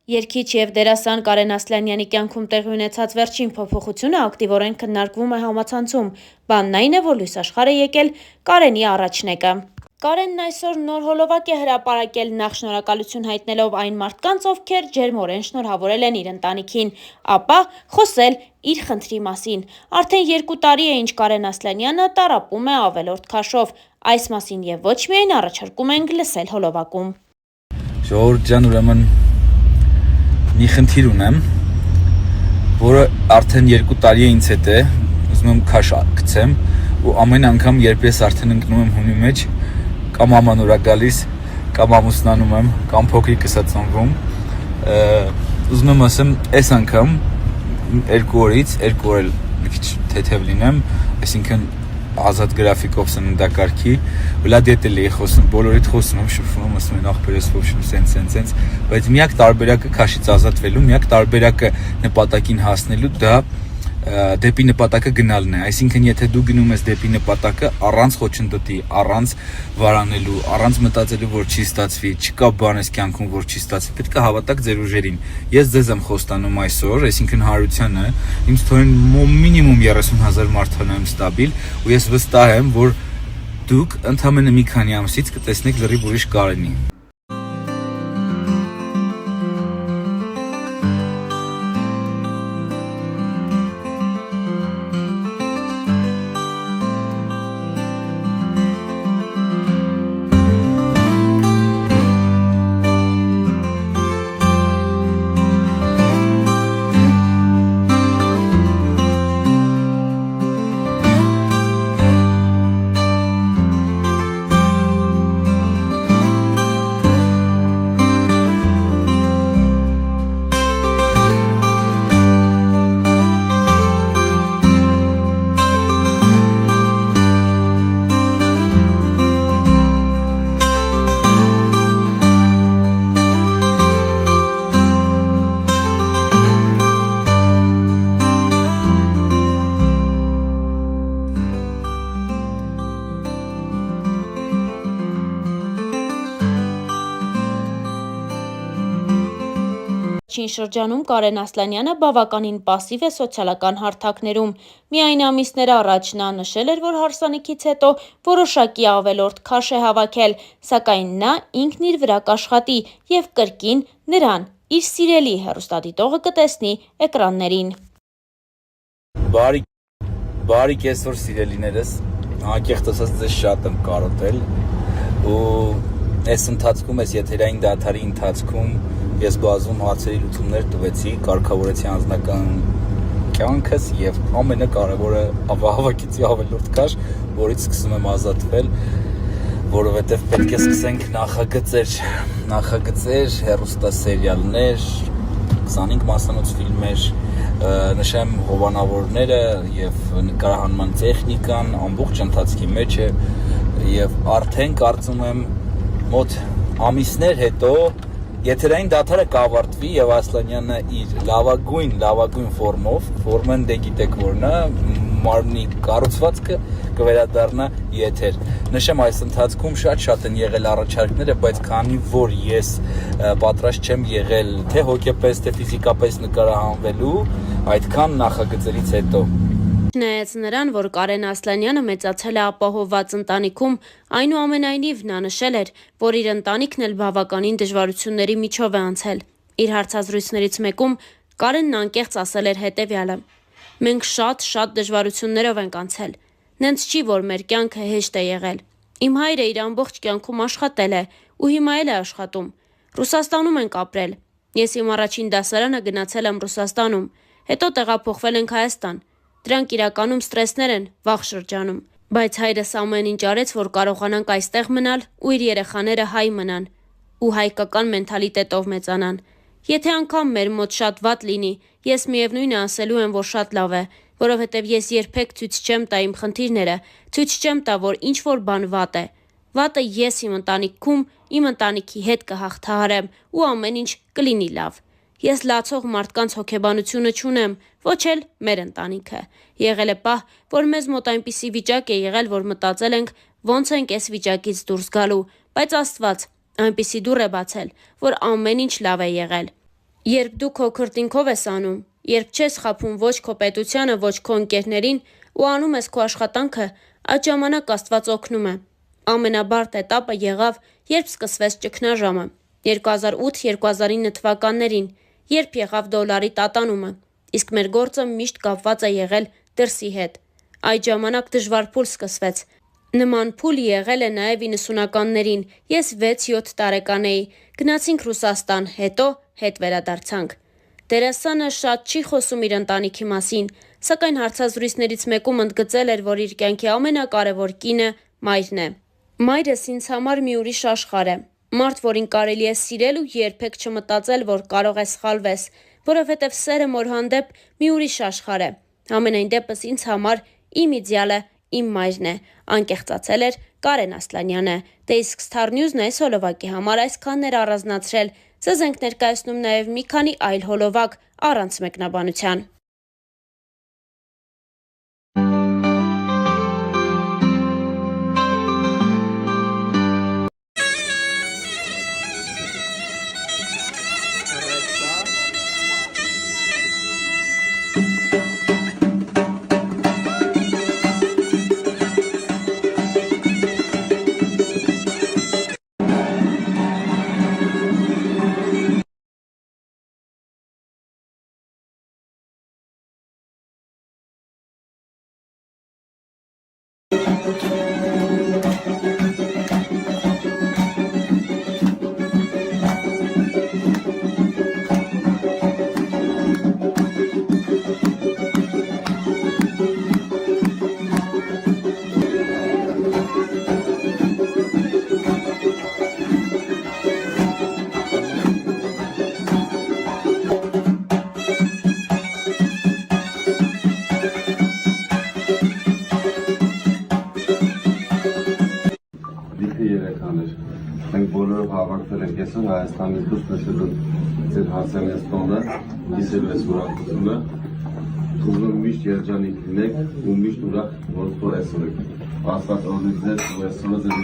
Երգիչ և դերասան Կարեն Ասլանյանի կյանքում տեղի ունեցած վերջին փոփոխությունը ակտիվորեն քննարկվում է համացանցում, բանն այն է, որ լույս աշխարհ է եկել Կարենի առաջնեկը։ Կարենն այսօր նոր հոլովակ է հրապարակել, նախ շնորհակալություն հայտնելով այն մարդկանց, ովքեր ջերմորեն շնորհավորել են իր ընտանիքին, ապա խոսել իր խնդրի մասին։ Արդեն 2 տարի է, ինչ Կարեն Ասլանյանը տառապում է ավելորդ քաշով, այս մասին և ոչ միայն առաջարկում ենք լսել հոլովակում։ Ժողովուրդ ջան, ուրեմն մի խնդիր ունեմ, որը արդեն 2 տարի է ինձ հետ է, ուզում եմ քաշ գցեմ ու ամեն անգամ երբ ես արդեն ընկնում եմ հունի մեջ, կամ ամանորա գալիս, կամ ամուսնանում եմ, կամ փոքրիկս է ծնվում, ուզում եմ ասեմ, այս անգամ 2 օրից 2 օր էլ մի քիչ թեթև լինեմ, այսինքն ազատ գրաֆիկով սննդակարգի, վլադիետել էի խոսում, բոլորիդ խոսում եմ, շփվում եմ, ասում են ախպերս փոփշում, սենց, բայց միակ տարբերակը քաշից ազատվելու, միակ տարբերակը նպատակին հասնելու դա դեպի նպատակը գնալն է, այսինքն եթե դու գնում ես դեպի նպատակը առանց խոչընդոտի, առանց վարանելու, առանց մտածելու, որ չի ստացվի, չկա բան այս կյանքում, որ չի ստացվի, պետք է հավատաք ձեր ուժերին։ Ես ձեզ եմ խոստանում այսօր, այսինքն Հարությանը, ինձ թվում է մինիմում 30,000 մարդանոց եմ ստաբիլ, ու ես վստահ եմ, որ դուք ընդամենը մի քանի ամսից կտեսնեք լրիվ ուրիշ Կարենի։ Վերջին շրջանում Կարեն Ասլանյանը բավականին պասիվ է սոցիալական հարթակներում։ Միայն ամիսներ առաջ նա նշել էր, որ հարսանիքից հետո որոշակի ավելորդ քաշ է հավաքել, սակայն նա ինքն իր վրա կաշխատի և կրկին նրան իր սիրելի հեռուստադիտողը կտեսնի էկրաններին։ Բարի կեսօր սիրելիներս, անկեղծ ասած ձեզ շատ եմ կարոտել ու այս ընթացքում, այս եթերային դադարի ընթացքում ես բազում հարցերի լուծումներ տվեցի, կարգավորեցի անձնական կյանքս եւ ամենակարևորը հավաքեցի ավելորդ քաշ, որից սկսում եմ ազատվել, որովհետեւ պետք է սկսենք նախագծեր, հեռուստասերիալներ, 25 մասանոց ֆիլմեր, նշեմ հովանավորները եւ նկարահանման տեխնիկան ամբողջ ընթացքի մեջ է եւ արդեն կարծում եմ մոտ ամիսներ հետո եթերային դադարը կավարտվի եւ Ասլանյանը իր լավագույն ֆորմեն դե գիտեք որն է, մարմնի կառուցվածքը կվերադառնա եթեր։ Նշեմ այս ընթացքում շատ են եղել առաջարկները, բայց քանի որ ես պատրաստ չեմ եղել թե հոգեպես, թե ֆիզիկապես նկարահանվելու այդքան նախագծերից հետո։ Չնայած նրան, որ Կարեն Ասլանյանը մեծացել է ապահովված ընտանիքում, այնուամենայնիվ նա նշել էր, որ իր ընտանիքն էլ բավականին դժվարությունների միջով է անցել։ Իր հարցազրույցներից մեկում Կարենն անկեղծ ասել էր հետևյալը. «Մենք շատ դժվարություններով ենք անցել։ Նենց չի, որ մեր կյանքը հեշտ է եղել։ Իմ հայրը իր ամբողջ կյանքում աշխատել է ու հիմա էլ է աշխատում։ Ռուսաստանում ենք ապրել։ Ես իմ առաջին դասարանը գնացել եմ Ռուսաստանում, հետո տեղափոխվել ենք Հայաստան։ Դրանք իրականում ստրեսներ են վաղ շրջանում, բայց հայրս ամեն ինչ արեց, որ կարողանանք այստեղ մնալ ու իր երեխաները հայ մնան ու հայկական մենթալիտետով մեծանան։ Եթե անգամ մեր մոտ շատ վատ լինի, ես միևնույն է ասելու եմ, որ շատ լավ է, որովհետև ես երբեք ցույց չեմ տա իմ խնդիրները, ցույց չեմ տա, որ ինչ որ բան վատ է։ Վատը ես իմ ընտանիքում, իմ ընտանիքի հետ կհաղթահարեմ ու ամեն ինչ կլինի լավ։ Ես լացող մարդկանց հոգեբանությունը չունեմ, ոչ էլ մեր ընտանիքը։ Եղել է պահ, որ մեզ մոտ այնպիսի վիճակ է եղել, որ մտածել ենք ոնց ենք այս վիճակից դուրս գալու, բայց Աստված այնպիսի դուռ է բացել, որ ամեն ինչ լավ է եղել։ Երբ դու քո քրտինքով ես անում, երբ չես խաբում ոչ քո պետությանը, ոչ քո ընկերներին ու անում ես քո աշխատանքը, այդ ժամանակ Աստված օգնում է։ Ամենաբարդ էտապը եղավ, երբ սկսվեց ճգնաժամը, 2008-2009 թվականներին, երբ եղավ դոլարի տատանումը, իսկ մեր գործը միշտ կապված է եղել դրսի հետ։ Այդ ժամանակ դժվար փուլ սկսվեց։ Նման փուլ եղել է նաև 90-ականներին, ես 6-7 տարեկան էի, գնացինք Ռուսաստան, հետո հետ վերադարձանք։ Դերասանը շատ չի խոսում իր ընտանիքի մասին, սակայն հարցազրույցներից մեկում ընդգծել էր, որ իր կյանքի ամենակարևոր կինը մայրն է։ Մայրս ինձ համար մի ուրիշ աշխարհ է, մարդ, որին կարելի է սիրել ու երբեք չմտածել, որ կարող է սխալվես, որովհետև սերը մոր հանդեպ մի ուրիշ աշխարհ է։ Ամենայն դեպս ինձ համար իմ իդեալը իմ մայրն է, անկեղծացել էր Կարեն Ասլանյանը։ Դե իսկ Star News-ն այս հոլովակի համար այսքանն էր առանձնացրել։ Ձեզ ենք ներկայացնում նաև մի քանի այլ հոլովակ առանց մեկնաբանության։ Մենք բոլորը հավաքվել ենք այսօր Հայաստանից դուրս նշելու ձեր հարսանյաց տոնը, լսելու այս ուրախությունը, թողնում միշտ երջանիկ լինեք ու միշտ ուրախ, որ այսօր եք։ Աստված օրհնի ձեզ ու այսօրը ձեր